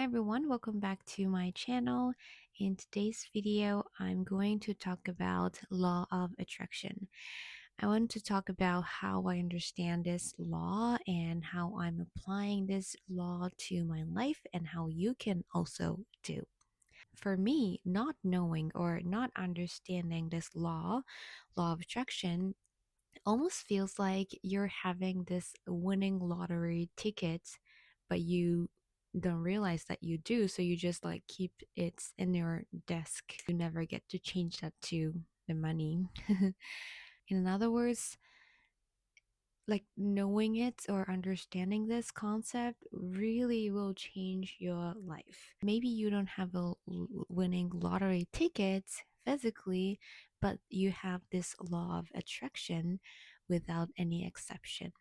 everyone, welcome back to my channel. In today's video, I'm going to talk about law of attraction. I want to talk about how I understand this law and how I'm applying this law to my life and how you can also do. For me, not knowing or not understanding this law of attraction, almost feels like you're having this winning lottery ticket, but you don't realize that you do. So you just like keep it in your desk. You never get to change that to the money. In other words, like knowing it or understanding this concept really will change your life. Maybe you don't have a winning lottery ticket physically, but you have this law of attraction without any exception.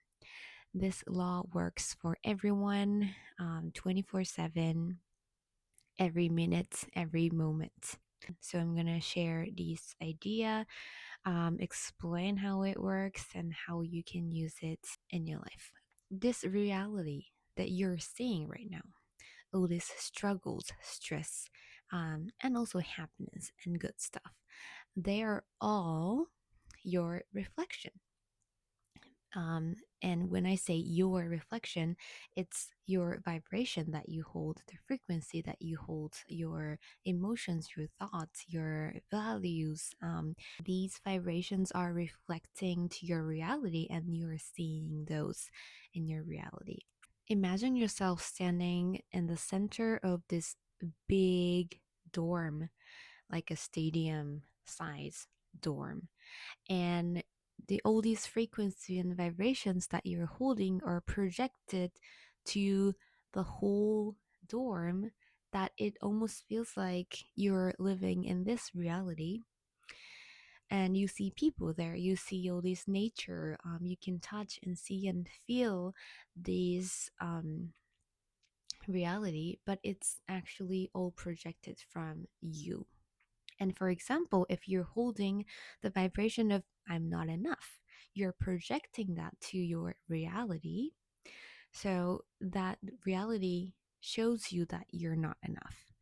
This law works for everyone 24/7, every minute, every moment. So I'm going to share this idea, explain how it works and how you can use it in your life. This reality that you're seeing right now, all these struggles, stress, and also happiness and good stuff, they are all your reflection. And when I say your reflection, it's your vibration that you hold, the frequency that you hold, your emotions, your thoughts, your values. These vibrations are reflecting to your reality, and you're seeing those in your reality. Imagine yourself standing in the center of this big dorm, like a stadium size dorm, and all these frequency and vibrations that you're holding are projected to the whole dorm, that it almost feels like you're living in this reality. And you see people there, you see all this nature, you can touch and see and feel these reality, but it's actually all projected from you. And for example, if you're holding the vibration of I'm not enough, you're projecting that to your reality. So that reality shows you that you're not enough.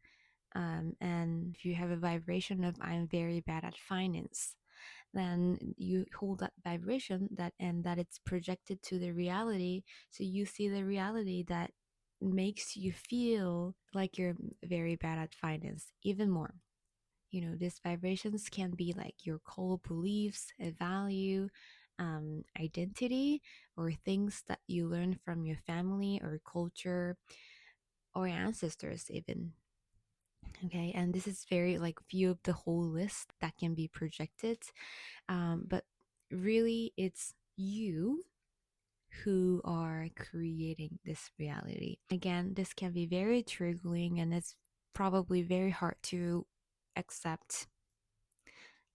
And if you have a vibration of I'm very bad at finance, then you hold that vibration that it's projected to the reality. So you see the reality that makes you feel like you're very bad at finance even more. These vibrations can be like your core beliefs, a value, identity, or things that you learn from your family or culture or ancestors even. Okay, and this is very like few of the whole list that can be projected, but really it's you who are creating this reality. Again, this can be very triggering and it's probably very hard to accept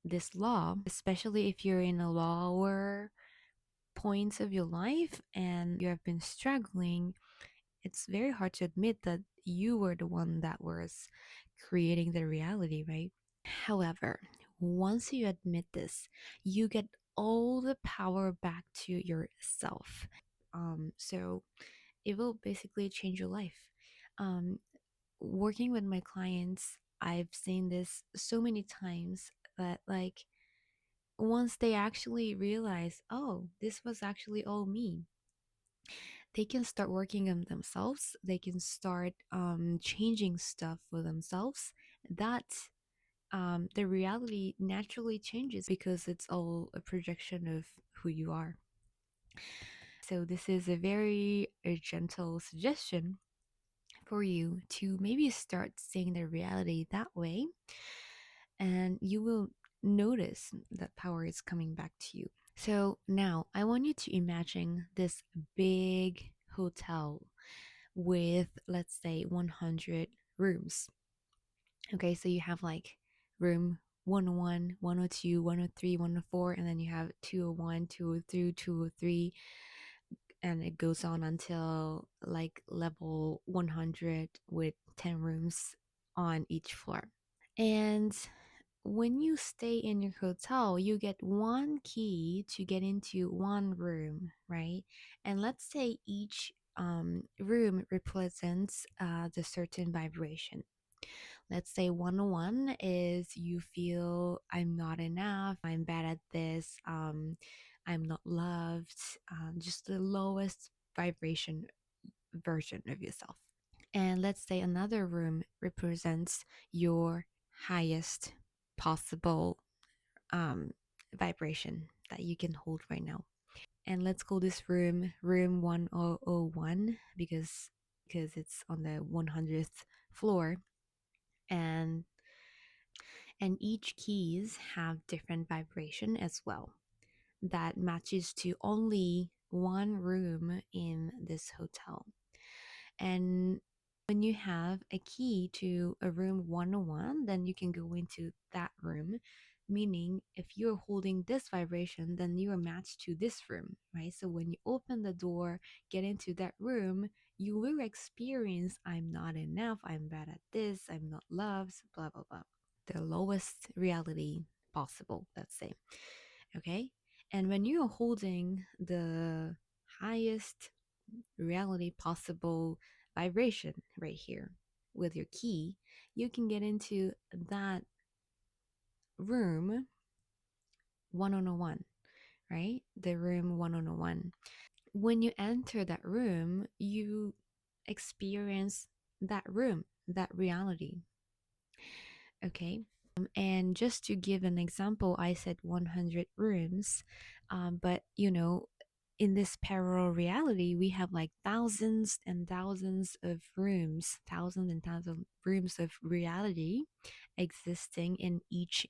this law, especially if you're in a lower points of your life and you have been struggling. It's very hard to admit that you were the one that was creating the reality, right? However, once you admit this, you get all the power back to yourself. So it will basically change your life. Um, Working with my clients, I've seen this so many times that like once they actually realize, oh, this was actually all me, they can start working on themselves. They can start changing stuff for themselves. That the reality naturally changes because it's all a projection of who you are. So this is a gentle suggestion for you to maybe start seeing the reality that way, and you will notice that power is coming back to you. So now I want you to imagine this big hotel with, let's say, 100 rooms. Okay, so you have like room 101, 102, 103, 104, and then you have 201, 202, 203, and it goes on until like level 100 with 10 rooms on each floor. And when you stay in your hotel, you get one key to get into one room, right? And let's say each room represents the certain vibration. Let's say 101 is you feel I'm not enough, I'm bad at this, I'm not loved, just the lowest vibration version of yourself. And let's say another room represents your highest possible um, vibration that you can hold right now. And let's call this room 1001 because it's on the 100th floor. And each keys have different vibration as well that matches to only one room in this hotel. And when you have a key to a room 101, then you can go into that room. Meaning, if you're holding this vibration, then you are matched to this room, right? So when you open the door, get into that room, you will experience I'm not enough, I'm bad at this, I'm not loved, blah, blah, blah. The lowest reality possible, let's say. Okay? And when you're holding the highest reality possible vibration right here with your key, you can get into that room 1001, right? The room 1001. When you enter that room, you experience that room, that reality. Okay. And just to give an example, I said 100 rooms, but in this parallel reality, we have like thousands and thousands of rooms, thousands and thousands of rooms of reality existing in each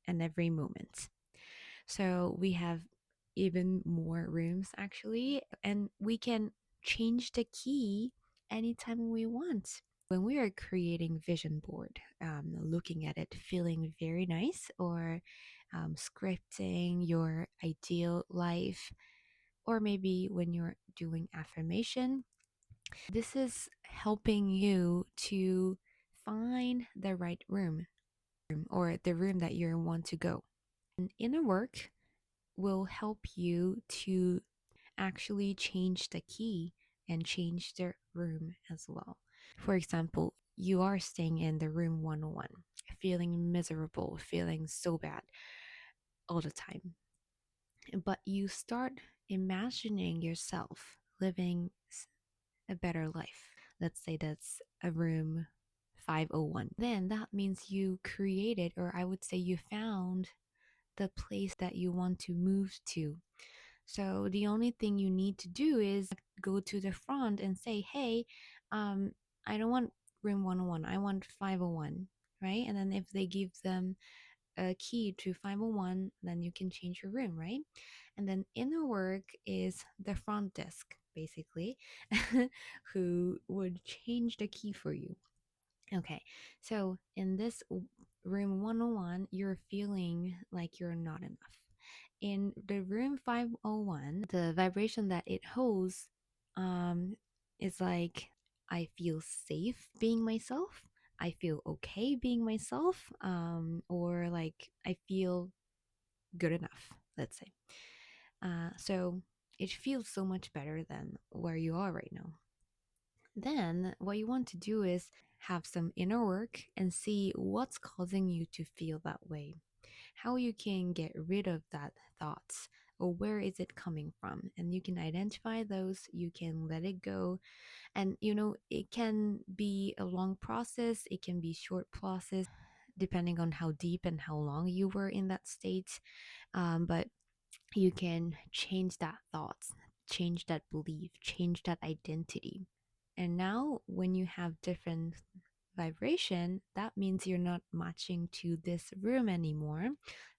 and every moment. So we have even more rooms actually, and we can change the key anytime we want. When we are creating vision board, looking at it, feeling very nice, or scripting your ideal life, or maybe when you're doing affirmation, this is helping you to find the right room or the room that you want to go. And inner work will help you to actually change the key and change the room as well. For example, you are staying in the room 101, feeling miserable, feeling so bad all the time. But you start imagining yourself living a better life. Let's say that's a room 501. Then that means you created, or I would say you found the place that you want to move to. So the only thing you need to do is go to the front and say, hey, um, I don't want room 101, I want 501, right? And then if they give them a key to 501, then you can change your room, right? And then inner work is the front desk, basically, who would change the key for you. Okay, so in this room 101, you're feeling like you're not enough. In the room 501, the vibration that it holds is like, I feel safe being myself. I feel okay being myself. Or like I feel good enough, let's say. So it feels so much better than where you are right now. Then what you want to do is have some inner work and see what's causing you to feel that way, how you can get rid of that thoughts, or where is it coming from. And you can identify those, you can let it go. And it can be a long process, it can be short process depending on how deep and how long you were in that state. But you can change that thoughts, change that belief, change that identity. And now when you have different vibration, that means you're not matching to this room anymore.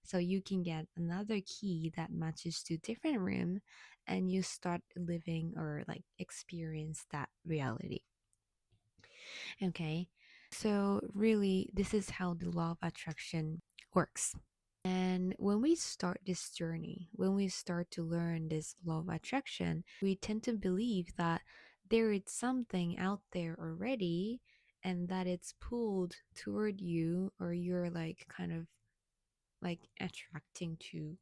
So you can get another key that matches to different room, and you start living or like experience that reality. Okay. So really this is how the law of attraction works. And when we start this journey, when we start to learn this law of attraction, we tend to believe that there is something out there already and that it's pulled toward you, or you're like kind of like attracting to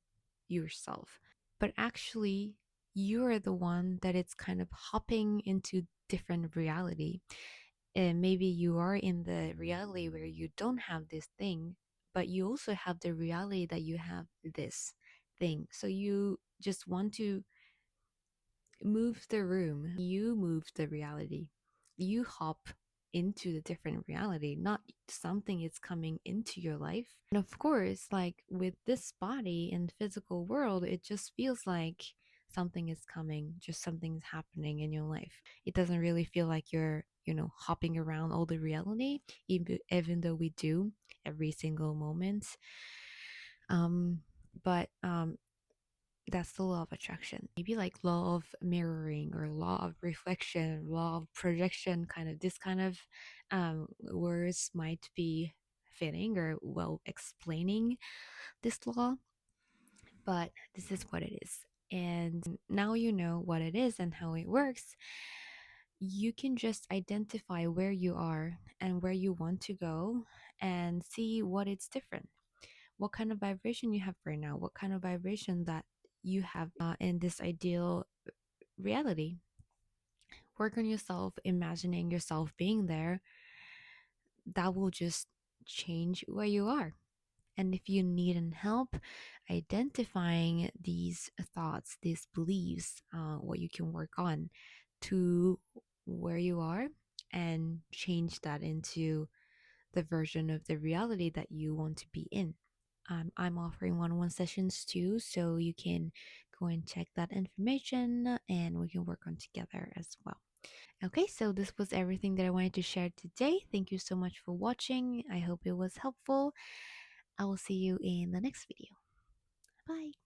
yourself. But actually, you are the one that it's kind of hopping into different reality. And maybe you are in the reality where you don't have this thing, but you also have the reality that you have this thing. So you just want to move the room. You move the reality. You hop into the different reality, not something is coming into your life. And of course, like with this body and physical world, it just feels like something is coming, just something's happening in your life. It doesn't really feel like you're, hopping around all the reality, even though we do every single moment. But that's the law of attraction. Maybe like law of mirroring or law of reflection, law of projection, kind of this kind of words might be fitting or well explaining this law, but this is what it is. And now you know what it is and how it works. You can just identify where you are and where you want to go and see what it's different, what kind of vibration you have right now, what kind of vibration that you have in this ideal reality. Work on yourself, imagining yourself being there. That will just change where you are. And if you need any help identifying these thoughts, these beliefs, what you can work on to where you are and change that into the version of the reality that you want to be in. I'm offering one-on-one sessions too, so you can go and check that information and we can work on together as well. Okay, so this was everything that I wanted to share today. Thank you so much for watching. I hope it was helpful. I will see you in the next video. Bye.